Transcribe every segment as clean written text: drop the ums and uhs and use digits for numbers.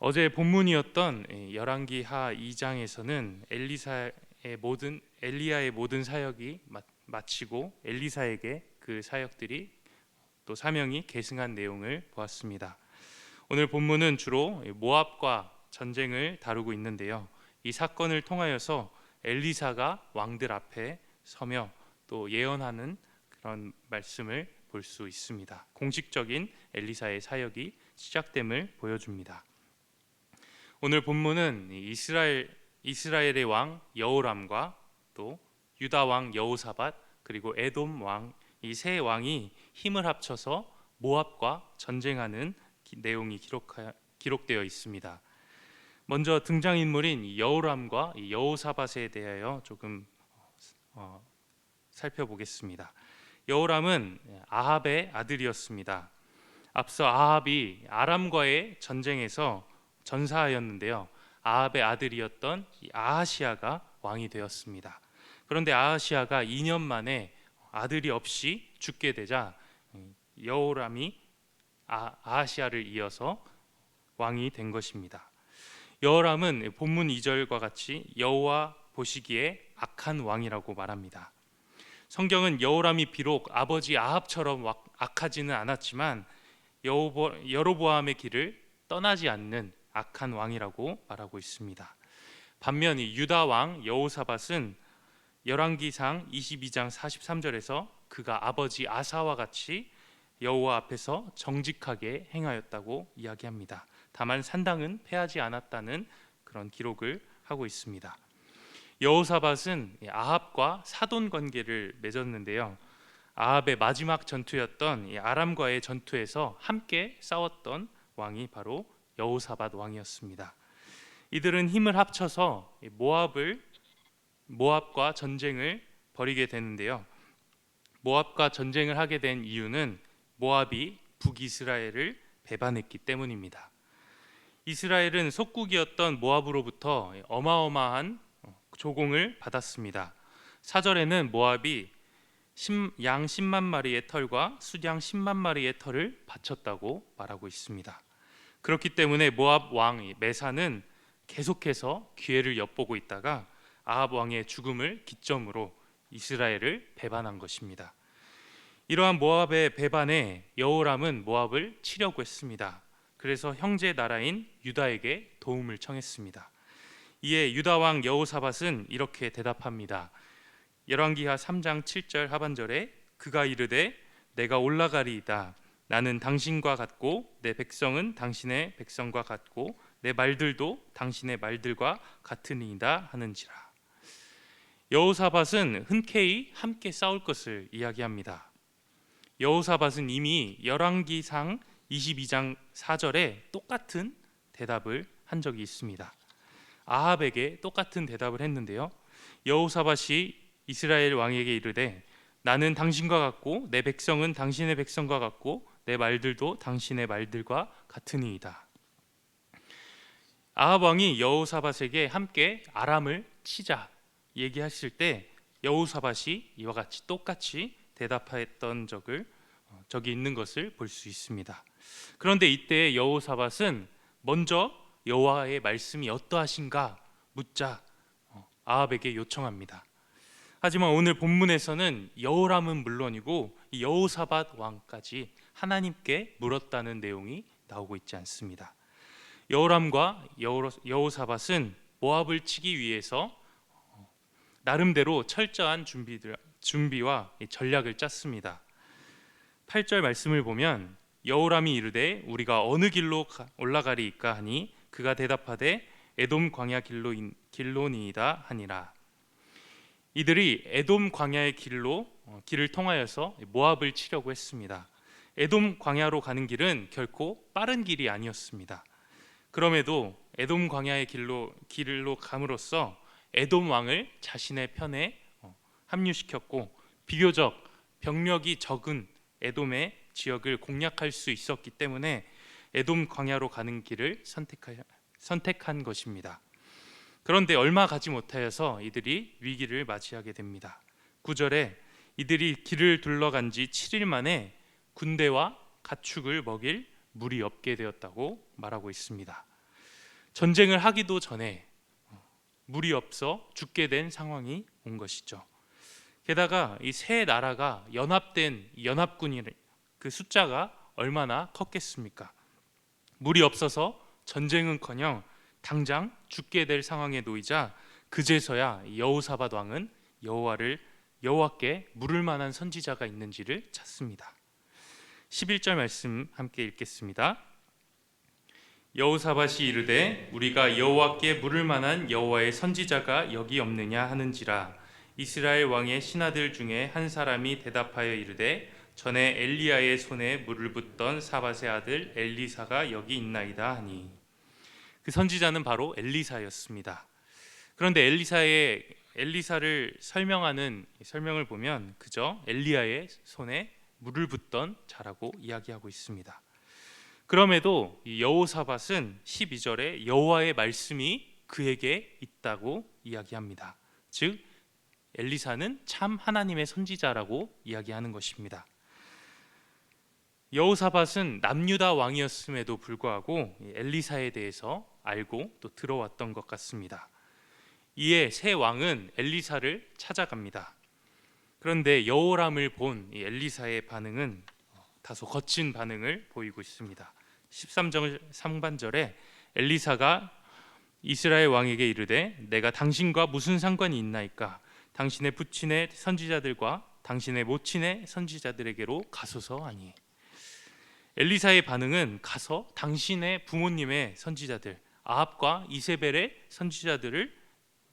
어제 본문이었던 열왕기하 2장에서는 엘리야의 모든 사역이 마치고 엘리사에게 그 사역들이 또 사명이 계승한 내용을 보았습니다. 오늘 본문은 주로 모압과 전쟁을 다루고 있는데요. 이 사건을 통하여서 엘리사가 왕들 앞에 서며 또 예언하는 그런 말씀을 볼 수 있습니다. 공식적인 엘리사의 사역이 시작됨을 보여줍니다. 오늘 본문은 이스라엘의 왕 여호람과 또 유다 왕 여호사밧 그리고 에돔 왕 이 세 왕이 힘을 합쳐서 모압과 전쟁하는 내용이 기록되어 있습니다. 먼저 등장인물인 여호람과 여호사밧에 대하여 조금 살펴보겠습니다. 여호람은 아합의 아들이었습니다. 앞서 아합이 아람과의 전쟁에서 전사하였는데요. 아합의 아들이었던 아하시아가 왕이 되었습니다. 그런데 아하시아가 2년 만에 아들이 없이 죽게 되자 여호람이 아하시아를 이어서 왕이 된 것입니다. 여호람은 본문 2절과 같이 여호와 보시기에 악한 왕이라고 말합니다. 성경은 여호람이 비록 아버지 아합처럼 악하지는 않았지만 여로보암의 길을 떠나지 않는 악한 왕이라고 말하고 있습니다. 반면 유다 왕 여호사밧은 열왕기상 22장 43절에서 그가 아버지 아사와 같이 여호와 앞에서 정직하게 행하였다고 이야기합니다. 다만 산당은 패하지 않았다는 그런 기록을 하고 있습니다. 여호사밧은 아합과 사돈 관계를 맺었는데요. 아합의 마지막 전투였던 아람과의 전투에서 함께 싸웠던 왕이 바로 여호사밧 왕이었습니다. 이들은 힘을 합쳐서 모압과 전쟁을 벌이게 되는데요. 모압과 전쟁을 하게 된 이유는 모압이 북이스라엘을 배반했기 때문입니다. 이스라엘은 속국이었던 모압으로부터 어마어마한 조공을 받았습니다. 4절에는 모압이 양 10만 마리의 털과 숫양 10만 마리의 털을 바쳤다고 말하고 있습니다. 그렇기 때문에 모압 왕 메사는 계속해서 기회를 엿보고 있다가 아합 왕의 죽음을 기점으로 이스라엘을 배반한 것입니다. 이러한 모압의 배반에 여호람은 모압을 치려고 했습니다. 그래서 형제 나라인 유다에게 도움을 청했습니다. 이에 유다 왕 여호사밧은 이렇게 대답합니다. 열왕기하 3장 7절 하반절에 그가 이르되 내가 올라가리이다. 나는 당신과 같고 내 백성은 당신의 백성과 같고 내 말들도 당신의 말들과 같으니이다 하는지라. 여호사밧은 흔쾌히 함께 싸울 것을 이야기합니다. 여호사밧은 이미 열왕기상 22장 4절에 똑같은 대답을 한 적이 있습니다. 아합에게 똑같은 대답을 했는데요. 여호사밧이 이스라엘 왕에게 이르되 나는 당신과 같고 내 백성은 당신의 백성과 같고 내 말들도 당신의 말들과 같으니이다. 아합 왕이 여호사밧에게 함께 아람을 치자 얘기하실 때 여호사밧이 이와 같이 똑같이 대답했던 적이 있는 것을 볼 수 있습니다. 그런데 이때 여호사밧은 먼저 여호와의 말씀이 어떠하신가 묻자 아합에게 요청합니다. 하지만 오늘 본문에서는 여호람은 물론이고 이 여호사밧 왕까지 하나님께 물었다는 내용이 나오고 있지 않습니다. 여호람과 여호사밧은 모압을 치기 위해서 나름대로 철저한 준비와 전략을 짰습니다. 8절 말씀을 보면 여호람이 이르되 우리가 어느 길로 올라가리이까 하니 그가 대답하되 에돔 광야 길로니이다 하니라. 이들이 에돔 광야의 길을 통하여서 모압을 치려고 했습니다. 에돔 광야로 가는 길은 결코 빠른 길이 아니었습니다. 그럼에도 에돔 광야의 길로 감으로써 에돔 왕을 자신의 편에 합류시켰고 비교적 병력이 적은 에돔의 지역을 공략할 수 있었기 때문에 에돔 광야로 가는 길을 선택한 것입니다. 그런데 얼마 가지 못하여서 이들이 위기를 맞이하게 됩니다. 9절에 이들이 길을 둘러간 지 7일 만에 군대와 가축을 먹일 물이 없게 되었다고 말하고 있습니다. 전쟁을 하기도 전에 물이 없어 죽게 된 상황이 온 것이죠. 게다가 이 세 나라가 연합된 연합군이 그 숫자가 얼마나 컸겠습니까? 물이 없어서 전쟁은커녕 당장 죽게 될 상황에 놓이자 그제서야 여호사밧 왕은 여호와께 물을 만한 선지자가 있는지를 찾습니다. 11절 말씀 함께 읽겠습니다. 여호사밧이 이르되 우리가 여호와께 물을 만한 여호와의 선지자가 여기 없느냐 하는지라. 이스라엘 왕의 신하들 중에 한 사람이 대답하여 이르되 전에 엘리야의 손에 물을 붓던 사밧의 아들 엘리사가 여기 있나이다 하니, 그 선지자는 바로 엘리사였습니다. 그런데 엘리사를 설명하는 설명을 보면 그저 엘리야의 손에 물을 붓던 자라고 이야기하고 있습니다. 그럼에도 여호사밧은 12절에 여호와의 말씀이 그에게 있다고 이야기합니다. 즉 엘리사는 참 하나님의 선지자라고 이야기하는 것입니다. 여호사밧은 남유다 왕이었음에도 불구하고 엘리사에 대해서 알고 또 들어왔던 것 같습니다. 이에 새 왕은 엘리사를 찾아갑니다. 그런데 여호람을 본 이 엘리사의 반응은 다소 거친 반응을 보이고 있습니다. 13절 상반절에 엘리사가 이스라엘 왕에게 이르되 내가 당신과 무슨 상관이 있나이까? 당신의 부친의 선지자들과 당신의 모친의 선지자들에게로 가소서 하니, 엘리사의 반응은 가서 당신의 부모님의 선지자들 아합과 이세벨의 선지자들을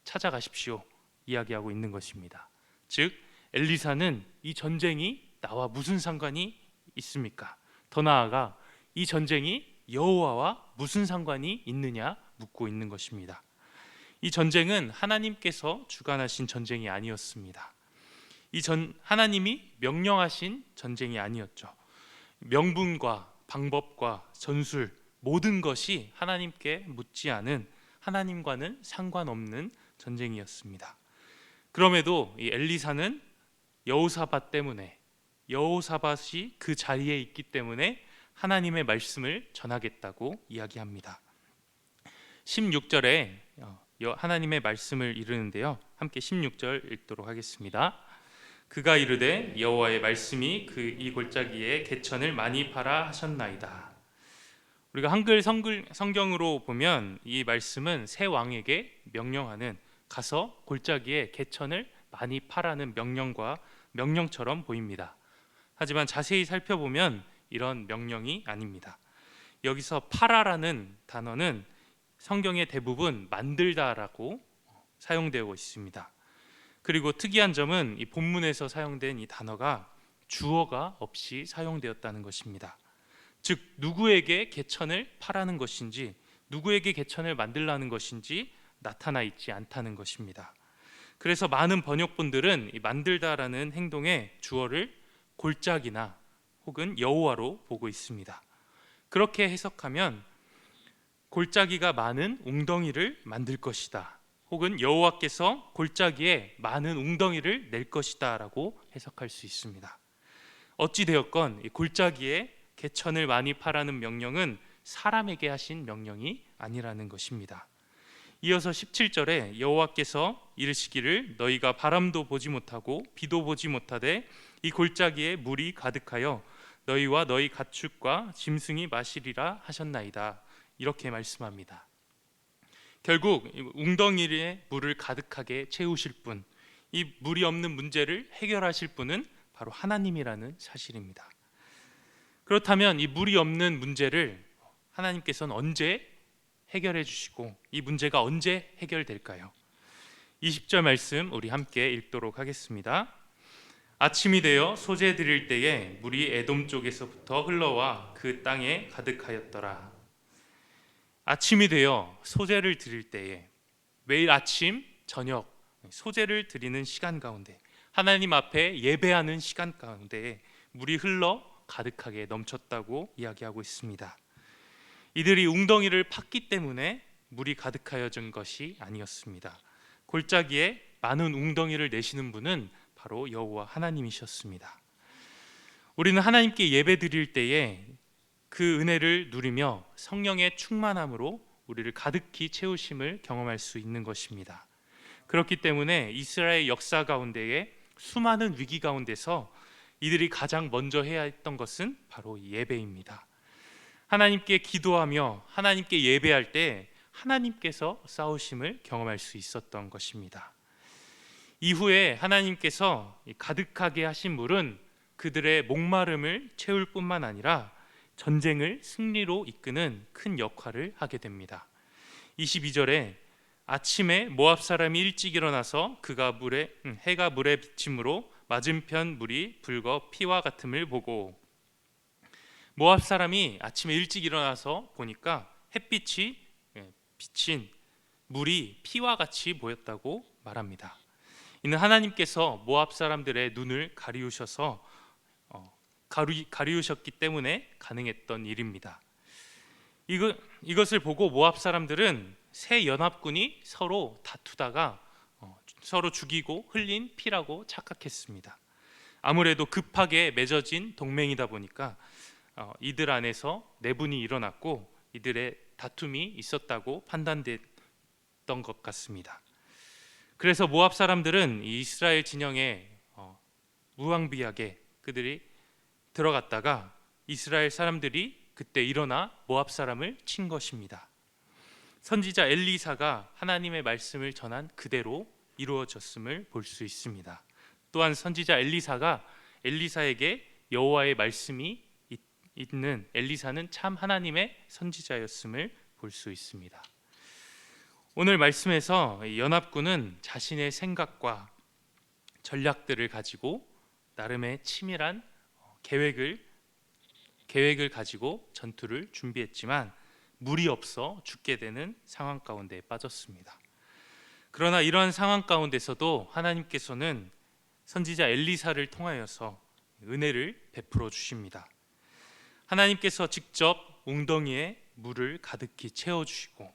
찾아가십시오 이야기하고 있는 것입니다. 즉 엘리사는 이 전쟁이 나와 무슨 상관이 있습니까? 더 나아가 이 전쟁이 여호와와 무슨 상관이 있느냐 묻고 있는 것입니다. 이 전쟁은 하나님께서 주관하신 전쟁이 아니었습니다. 하나님이 명령하신 전쟁이 아니었죠. 명분과 방법과 전술 모든 것이 하나님께 묻지 않은, 하나님과는 상관없는 전쟁이었습니다. 그럼에도 이 엘리사는 여호사밧 때문에, 여호사밧이 그 자리에 있기 때문에 하나님의 말씀을 전하겠다고 이야기합니다. 16절에 하나님의 말씀을 이르는데요, 함께 16절 읽도록 하겠습니다. 그가 이르되 여호와의 말씀이 이 골짜기에 개천을 많이 파라 하셨나이다. 우리가 한글 성경으로 보면 이 말씀은 새 왕에게 명령하는, 가서 골짜기에 개천을 많이 파라는 명령처럼 보입니다. 하지만 자세히 살펴보면 이런 명령이 아닙니다. 여기서 파라라는 단어는 성경의 대부분 만들다라고 사용되고 있습니다. 그리고 특이한 점은 이 본문에서 사용된 이 단어가 주어가 없이 사용되었다는 것입니다. 즉 누구에게 개천을 파라는 것인지, 누구에게 개천을 만들라는 것인지 나타나 있지 않다는 것입니다. 그래서 많은 번역본들은 이 만들다라는 행동의 주어를 골짜기나 혹은 여호와로 보고 있습니다. 그렇게 해석하면 골짜기가 많은 웅덩이를 만들 것이다, 혹은 여호와께서 골짜기에 많은 웅덩이를 낼 것이다 라고 해석할 수 있습니다. 어찌되었건 이 골짜기에 개천을 많이 파라는 명령은 사람에게 하신 명령이 아니라는 것입니다. 이어서 17절에 여호와께서 이르시기를 너희가 바람도 보지 못하고 비도 보지 못하되 이 골짜기에 물이 가득하여 너희와 너희 가축과 짐승이 마시리라 하셨나이다, 이렇게 말씀합니다. 결국 웅덩이에 물을 가득하게 채우실 분, 이 물이 없는 문제를 해결하실 분은 바로 하나님이라는 사실입니다. 그렇다면 이 물이 없는 문제를 하나님께서는 언제 해결해 주시고 이 문제가 언제 해결될까요? 20절 말씀 우리 함께 읽도록 하겠습니다. 아침이 되어 소재 드릴 때에 물이 에돔 쪽에서부터 흘러와 그 땅에 가득하였더라. 아침이 되어 소재를 드릴 때에, 매일 아침 저녁 소재를 드리는 시간 가운데, 하나님 앞에 예배하는 시간 가운데 물이 흘러 가득하게 넘쳤다고 이야기하고 있습니다. 이들이 웅덩이를 팠기 때문에 물이 가득하여진 것이 아니었습니다. 골짜기에 많은 웅덩이를 내시는 분은 바로 여호와 하나님이셨습니다. 우리는 하나님께 예배 드릴 때에 그 은혜를 누리며 성령의 충만함으로 우리를 가득히 채우심을 경험할 수 있는 것입니다. 그렇기 때문에 이스라엘 역사 가운데에 수많은 위기 가운데서 이들이 가장 먼저 해야 했던 것은 바로 예배입니다. 하나님께 기도하며 하나님께 예배할 때 하나님께서 싸우심을 경험할 수 있었던 것입니다. 이후에 하나님께서 가득하게 하신 물은 그들의 목마름을 채울 뿐만 아니라 전쟁을 승리로 이끄는 큰 역할을 하게 됩니다. 22절에 아침에 모압 사람이 일찍 일어나서 해가 물에 비침으로 맞은편 물이 붉어 피와 같음을 보고, 모압 사람이 아침에 일찍 일어나서 보니까 햇빛이 비친 물이 피와 같이 보였다고 말합니다. 이는 하나님께서 모압 사람들의 눈을 가리우셨기 때문에 가능했던 일입니다. 이것을 보고 모압 사람들은 세 연합군이 서로 다투다가 서로 죽이고 흘린 피라고 착각했습니다. 아무래도 급하게 맺어진 동맹이다 보니까 이들 안에서 내분이 일어났고 이들의 다툼이 있었다고 판단됐던 것 같습니다. 그래서 모압 사람들은 이 이스라엘 진영에 무방비하게 그들이 들어갔다가 이스라엘 사람들이 그때 일어나 모압 사람을 친 것입니다. 선지자 엘리사가 하나님의 말씀을 전한 그대로 이루어졌음을 볼 수 있습니다. 또한 선지자 엘리사에게 여호와의 말씀이 있는 엘리사는 참 하나님의 선지자였음을 볼 수 있습니다. 오늘 말씀에서 연합군은 자신의 생각과 전략들을 가지고 나름의 치밀한 계획을 가지고 전투를 준비했지만 물이 없어 죽게 되는 상황 가운데 빠졌습니다. 그러나 이러한 상황 가운데서도 하나님께서는 선지자 엘리사를 통하여서 은혜를 베풀어 주십니다. 하나님께서 직접 웅덩이에 물을 가득히 채워주시고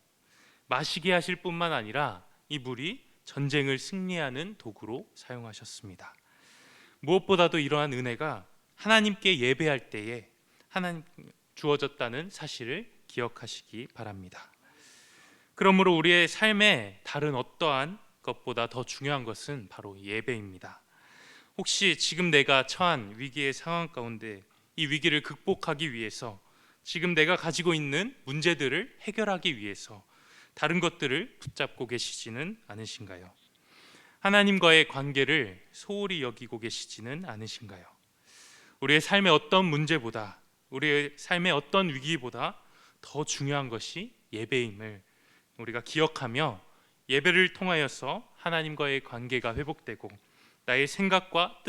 마시게 하실 뿐만 아니라 이 물이 전쟁을 승리하는 도구로 사용하셨습니다. 무엇보다도 이러한 은혜가 하나님께 예배할 때에 하나님 주어졌다는 사실을 기억하시기 바랍니다. 그러므로 우리의 삶에 다른 어떠한 것보다 더 중요한 것은 바로 예배입니다. 혹시 지금 내가 처한 위기의 상황 가운데 이 위기를 극복하기 위해서 지금 내가 가지고 있는 문제들을 해결하기 위해서 다른 것들을 붙잡고 계시지는 않으신가요? 하나님과의 관계를 소홀히 여기고 계시지는 않으신가요? 우리의 삶의 어떤 문제보다, 우리의 삶의 어떤 위기보다 더 중요한 것이 예배임을 우리가 기억하며 예배를 통하여서 하나님과의 관계가 회복되고 나의 생각과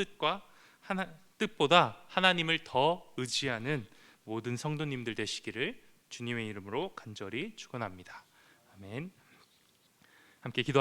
뜻보다 하나님을 더 의지하는 모든 성도님들 되시기를 주님의 이름으로 간절히 축원합니다. 아멘. 함께 기도하겠습니다.